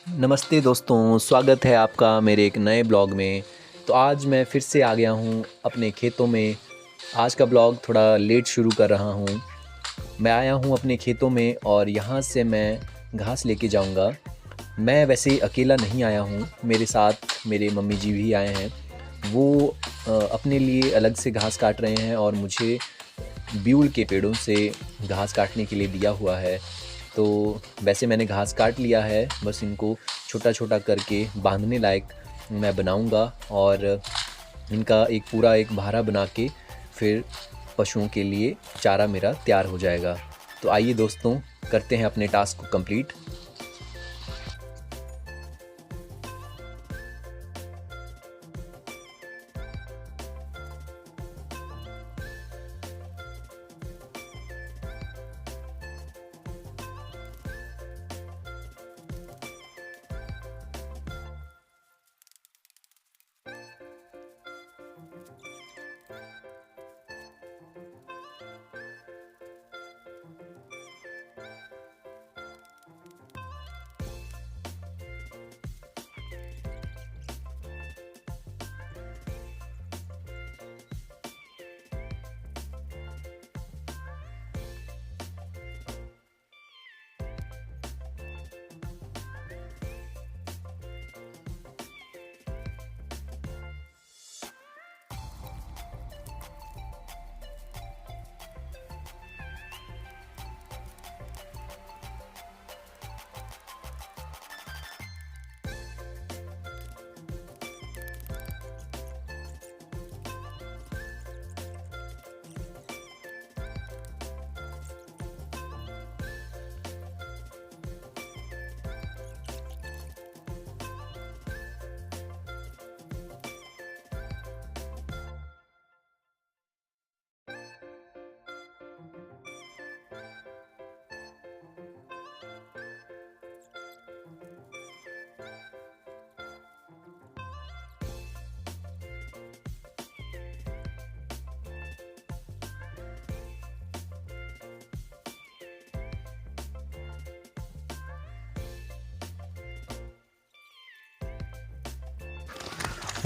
नमस्ते दोस्तों, स्वागत है आपका मेरे एक नए ब्लॉग में। तो आज मैं फिर से आ गया हूँ अपने खेतों में। आज का ब्लॉग थोड़ा लेट शुरू कर रहा हूँ। मैं आया हूँ अपने खेतों में और यहाँ से मैं घास लेके जाऊँगा। मैं वैसे अकेला नहीं आया हूँ, मेरे साथ मेरे मम्मी जी भी आए हैं। वो अपने लिए अलग से घास काट रहे हैं और मुझे ब्यूल के पेड़ों से घास काटने के लिए दिया हुआ है। तो वैसे मैंने घास काट लिया है, बस इनको छोटा-छोटा करके बाँधने लायक मैं बनाऊँगा और इनका एक पूरा एक भारा बना के फिर पशुओं के लिए चारा मेरा तैयार हो जाएगा। तो आइए दोस्तों, करते हैं अपने टास्क को कंप्लीट।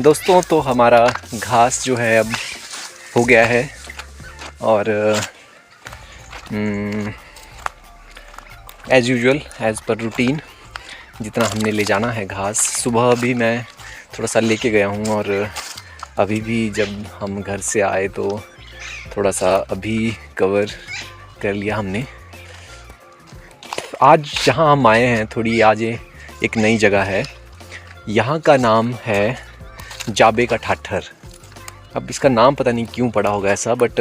दोस्तों, तो हमारा घास जो है अब हो गया है और as usual as per routine जितना हमने ले जाना है घास, सुबह भी मैं थोड़ा सा लेके गया हूँ और अभी भी जब हम घर से आए तो थोड़ा सा अभी कवर कर लिया हमने। आज जहाँ हम आए हैं थोड़ी आज एक नई जगह है। यहाँ का नाम है जाबे का ठाठर। अब इसका नाम पता नहीं क्यों पड़ा होगा ऐसा, बट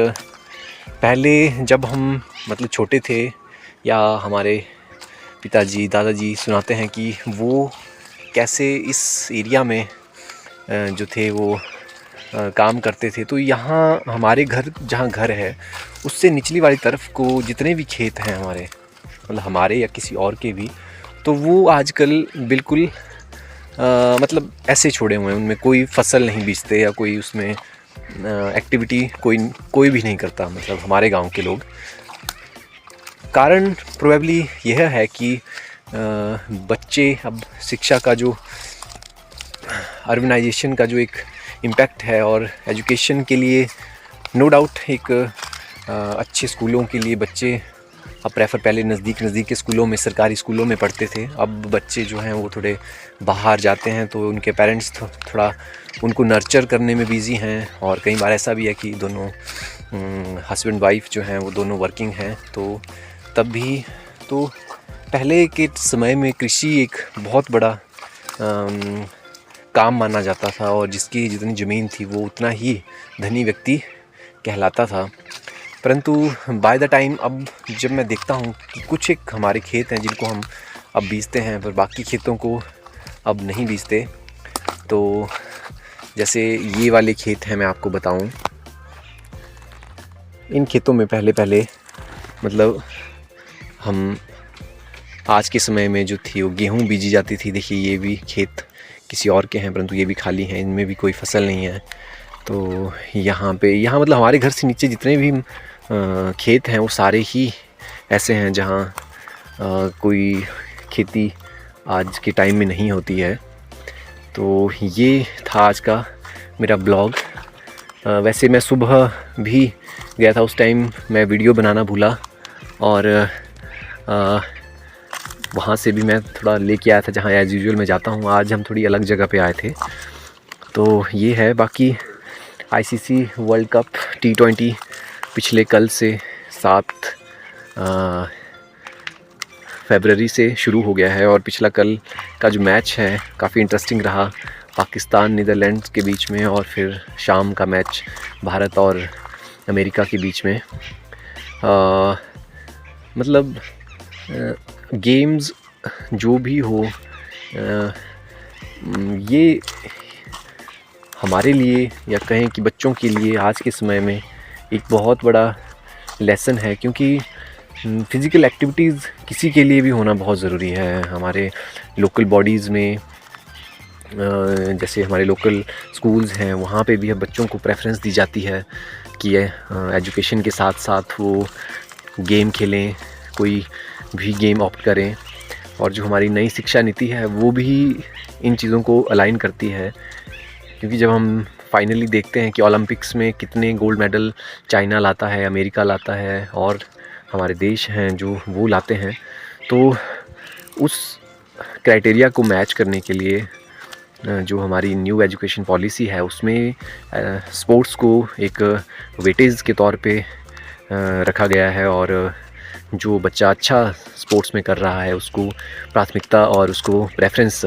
पहले जब हम मतलब छोटे थे या हमारे पिताजी दादाजी सुनाते हैं कि वो कैसे इस एरिया में जो थे वो काम करते थे। तो यहाँ हमारे घर जहाँ घर है उससे निचली वाली तरफ को जितने भी खेत हैं हमारे, मतलब हमारे या किसी और के भी, तो वो आजकल बिल्कुल मतलब ऐसे छोड़े हुए हैं। उनमें कोई फसल नहीं बीजते या कोई उसमें एक्टिविटी कोई भी नहीं करता, मतलब हमारे गांव के लोग। कारण प्रोबेबली यह है कि बच्चे अब शिक्षा का जो अर्बनाइजेशन का जो एक इम्पैक्ट है और एजुकेशन के लिए नो डाउट एक अच्छे स्कूलों के लिए बच्चे अब प्रेफर, पहले नज़दीक के स्कूलों में, सरकारी स्कूलों में पढ़ते थे। अब बच्चे जो हैं वो थोड़े बाहर जाते हैं तो उनके पेरेंट्स थोड़ा उनको नर्चर करने में बिज़ी हैं। और कई बार ऐसा भी है कि दोनों हस्बैंड वाइफ जो हैं वो दोनों वर्किंग हैं। तो तब भी तो पहले के समय में कृषि एक बहुत बड़ा काम माना जाता था और जिसकी जितनी ज़मीन थी वो उतना ही धनी व्यक्ति कहलाता था। परंतु बाय द टाइम अब जब मैं देखता हूँ कि कुछ एक हमारे खेत हैं जिनको हम अब बीजते हैं पर बाकी खेतों को अब नहीं बीजते। तो जैसे ये वाले खेत हैं, मैं आपको बताऊँ, इन खेतों में पहले मतलब हम आज के समय में जो थी वो गेहूँ बीजी जाती थी। देखिए ये भी खेत किसी और के हैं परंतु ये भी खाली हैं, इनमें भी कोई फसल नहीं है। तो यहाँ मतलब हमारे घर से नीचे जितने भी खेत हैं वो सारे ही ऐसे हैं जहाँ कोई खेती आज के टाइम में नहीं होती है। तो ये था आज का मेरा ब्लॉग। वैसे मैं सुबह भी गया था, उस टाइम मैं वीडियो बनाना भूला और वहाँ से भी मैं थोड़ा लेके आया था जहाँ एज़ यूजुअल मैं जाता हूँ। आज हम थोड़ी अलग जगह पे आए थे। तो ये है। बाकी आईसीसी वर्ल्ड कप T20 पिछले कल से 7 फरवरी से शुरू हो गया है और पिछला कल का जो मैच है काफ़ी इंटरेस्टिंग रहा, पाकिस्तान नीदरलैंड्स के बीच में, और फिर शाम का मैच भारत और अमेरिका के बीच में। मतलब गेम्स जो भी हो, ये हमारे लिए या कहें कि बच्चों के लिए आज के समय में एक बहुत बड़ा लेसन है, क्योंकि फ़िज़िकल एक्टिविटीज़ किसी के लिए भी होना बहुत ज़रूरी है। हमारे लोकल बॉडीज़ में जैसे हमारे लोकल स्कूल्स हैं, वहाँ पे भी अब बच्चों को प्रेफरेंस दी जाती है कि एजुकेशन के साथ साथ वो गेम खेलें, कोई भी गेम ऑप्ट करें। और जो हमारी नई शिक्षा नीति है वो भी इन चीज़ों को अलाइन करती है, क्योंकि जब हम फाइनली देखते हैं कि ओलंपिक्स में कितने गोल्ड मेडल चाइना लाता है, अमेरिका लाता है और हमारे देश हैं जो वो लाते हैं, तो उस क्राइटेरिया को मैच करने के लिए जो हमारी न्यू एजुकेशन पॉलिसी है उसमें स्पोर्ट्स को एक वेटेज के तौर पे रखा गया है। और जो बच्चा अच्छा स्पोर्ट्स में कर रहा है उसको प्राथमिकता और उसको प्रेफरेंस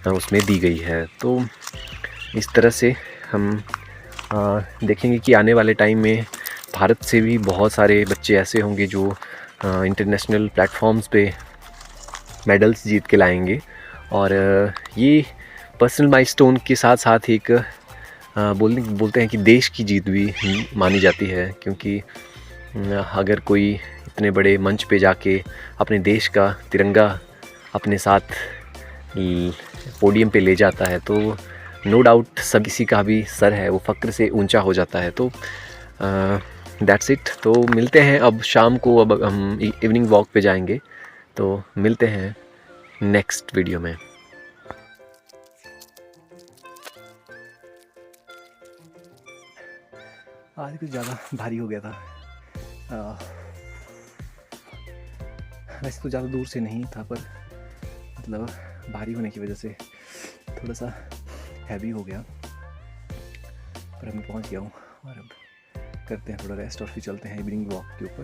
उसमें दी गई है। तो इस तरह से हम देखेंगे कि आने वाले टाइम में भारत से भी बहुत सारे बच्चे ऐसे होंगे जो इंटरनेशनल प्लेटफॉर्म्स पे मेडल्स जीत के लाएंगे। और ये पर्सनल माइलस्टोन के साथ साथ एक बोलते हैं कि देश की जीत भी मानी जाती है, क्योंकि अगर कोई इतने बड़े मंच पे जाके अपने देश का तिरंगा अपने साथ पोडियम पे ले जाता है तो नो डाउट सब किसी का भी सर है वो फ़क्र से ऊंचा हो जाता है। तो दैट्स इट। तो मिलते हैं अब शाम को, अब हम इवनिंग वॉक पे जाएंगे, तो मिलते हैं नेक्स्ट वीडियो में। आज कुछ ज़्यादा भारी हो गया था। वैसे तो ज़्यादा दूर से नहीं था, पर मतलब भारी होने की वजह से थोड़ा सा हैवी हो गया। पर अब मैं पहुंच गया हूँ और अब करते हैं थोड़ा रेस्ट और फिर चलते हैं इवनिंग वॉक के ऊपर।